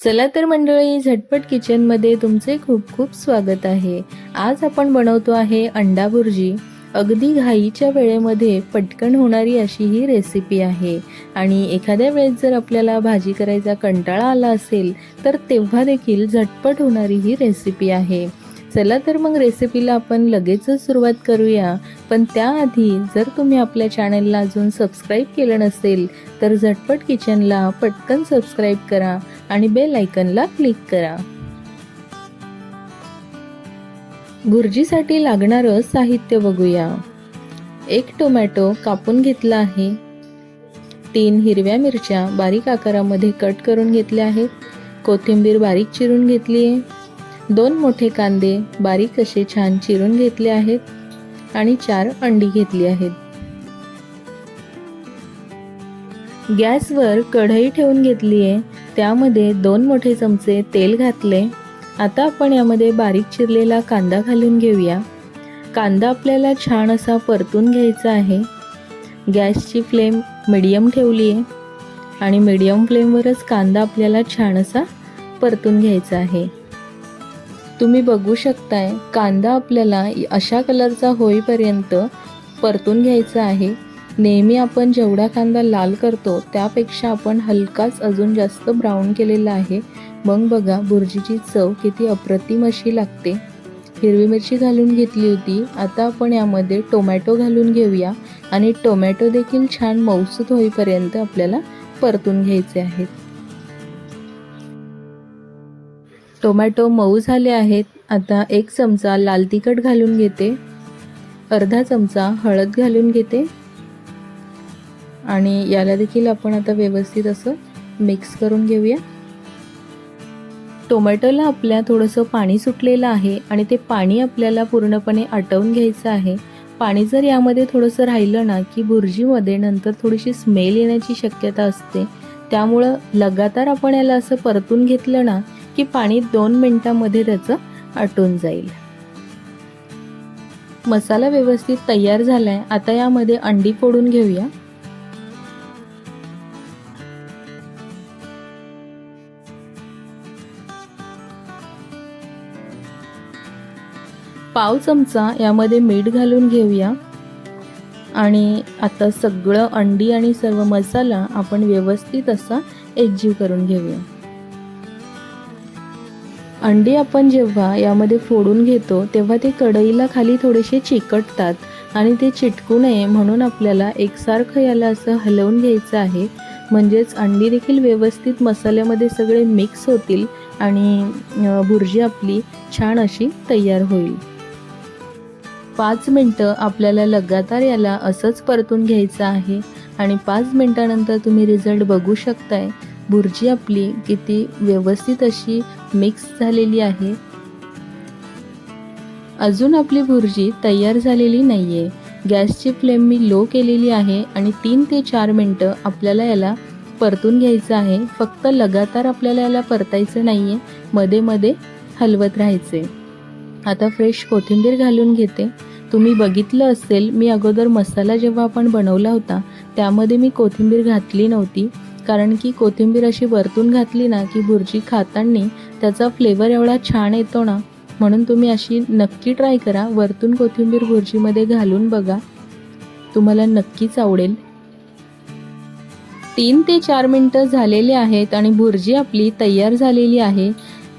चला तर मंडळी, झटपट किचनमध्ये तुमचे खूप खूप स्वागत आहे। आज आपण बनवतो आहे अंडा भुर्जी। अगदी घाईच्या वेळेमध्ये पटकन होणारी अशी ही रेसिपी आहे आणि एखाद्या वेळेस जर आपल्याला भाजी करायचा कंटाळा आला असेल तर तेव्हा देखील झटपट होणारी ही रेसिपी आहे। चला तर मग रेसिपीला आपण लगेचच सुरुवात करूया। पण त्याआधी जर तुम्ही आपल्या चॅनलला अजून सबस्क्राईब केलं नसेल तर झटपट किचनला पटकन सबस्क्राईब करा आणि बेल आयकनला क्लिक करा। भुर्जीसाठी लागणारं साहित्य बघूया। 1 टोमॅटो कापून घेतला आहे, 3 हिरव्या मिरच्या बारीक आकारामध्ये कट करून घेतल्या आहेत, कोथिंबीर बारीक चिरून घेतली आहे, 2 मोठे कांदे बारीक असे छान चिरून घेतले आहेत आणि 4 अंडी घेतली आहेत। गॅसवर कढई ठेवून घेतली आहे, त्यामध्ये 2 मोठे चमचे तेल घातले। आता आपण यामध्ये बारीक चिरलेला कांदा घालून घेऊया। कांदा आपल्याला छान असा परतून घ्यायचा आहे। गॅसची फ्लेम मीडियम ठेवली आहे आणि मीडियम फ्लेमवरच कांदा आपल्याला छान असा परतून घ्यायचा आहे। तुम्ही बघू शकताय कांदा आपल्याला अशा कलरचा होईपर्यंत परतून घ्यायचा आहे। नेहमी आपण जेवढा कांदा लाल करतो त्यापेक्षा आपण हलकाच अजून जास्त ब्राऊन केलेला आहे। मग बघा भुर्जीची चव किती अप्रतिम अशी लागते। हिरवी मिरची घालून घेतली होती। आता आपण यामध्ये टोमॅटो घालून घेऊया आणि टोमॅटो देखील छान मऊसूत होईपर्यंत आपल्याला परतून घ्यायचे आहेत। टोमॅटो मऊ झाले आहेत। आता 1 चमचा लाल तिखट घालून घेते, अर्धा चमचा हळद घालून घेते आणि याला देखील आपण आता व्यवस्थित असं मिक्स करून घेऊया। टोमॅटोला आपल्या थोडंसं पाणी सुटलेलं आहे आणि ते पाणी आपल्याला पूर्णपणे आटवून घ्यायचं आहे। पाणी जर यामध्ये थोडंसं राहिलं ना की भुर्जीमध्ये नंतर थोडीशी स्मेल येण्याची शक्यता असते। त्यामुळं लगातार आपण याला असं परतून घेतलं ना की पाणी 2 मिनिटांमध्ये त्याचं आटून जाईल। मसाला व्यवस्थित तयार झालाय। आता यामध्ये अंडी फोडून घेऊया। पाव चमचा यामध्ये मीठ घालून घेऊया आणि आता सगळं अंडी आणि सर्व मसाला आपण व्यवस्थित असा एकजीव करून घेऊया। अंडी आपण जेव्हा यामध्ये फोडून घेतो तेव्हा ते कढईला खाली थोडेसे चिकटतात आणि ते चिटकू नये म्हणून आपल्याला एकसारखं याला असं हलवून घ्यायचं आहे। म्हणजेच अंडी देखील व्यवस्थित मसाल्यामध्ये सगळे मिक्स होतील आणि भुर्जी आपली छान अशी तयार होईल। 5 मिनिटं आपल्याला लगातार याला असंच परतून घ्यायचं आहे आणि 5 मिनिटानंतर तुम्ही रिझल्ट बघू शकताय। भुर्जी आपली किती व्यवस्थित अशी मिक्स झालेली आहे। अजून आपली भुर्जी तयार झालेली नाहीये। गॅसची फ्लेम मी लो केलेली आहे आणि 3 ते 4 मिनिटं आपल्याला याला परतून घ्यायचं आहे। फक्त लगातार आपल्याला याला परतायचं नाहीये, मध्ये मध्ये हलवत राहायचे। आता फ्रेश कोथिंबीर घालून घेते। तुम्ही बघितलं असेल मी अगोदर मसाला जेव्हा आपण बनवला होता त्यामध्ये मी कोथिंबीर घातली नव्हती, कारण की कोथिंबीर अशी वरतून घातली ना की भुर्जी खाताना त्याचा फ्लेवर एवढा छान येतो ना, म्हणून तुम्ही अशी नक्की ट्राय करा। वरतून कोथिंबीर भुर्जीमध्ये घालून बघा, तुम्हाला नक्कीच आवडेल। 3 ते 4 मिनिटं झालेली आहेत आणि भुर्जी आपली तयार झालेली आहे।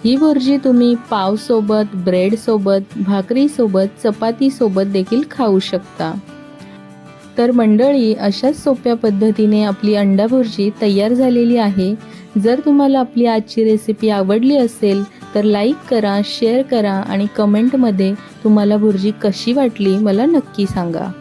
ही भुर्जी तुम्ही पाव सोबत, ब्रेड सोबत, भाकरी सोबत, चपाती सोबत देखील खाऊ शकता। तर मंडळी, अशाच सोप्या पद्धतीने आपली अंडा भुर्जी तयार झालेली आहे। जर तुम्हाला आपली आजची रेसिपी आवडली असेल तर लाईक करा, शेअर करा आणि कमेंटमध्ये तुम्हाला भुर्जी कशी वाटली मला नक्की सांगा।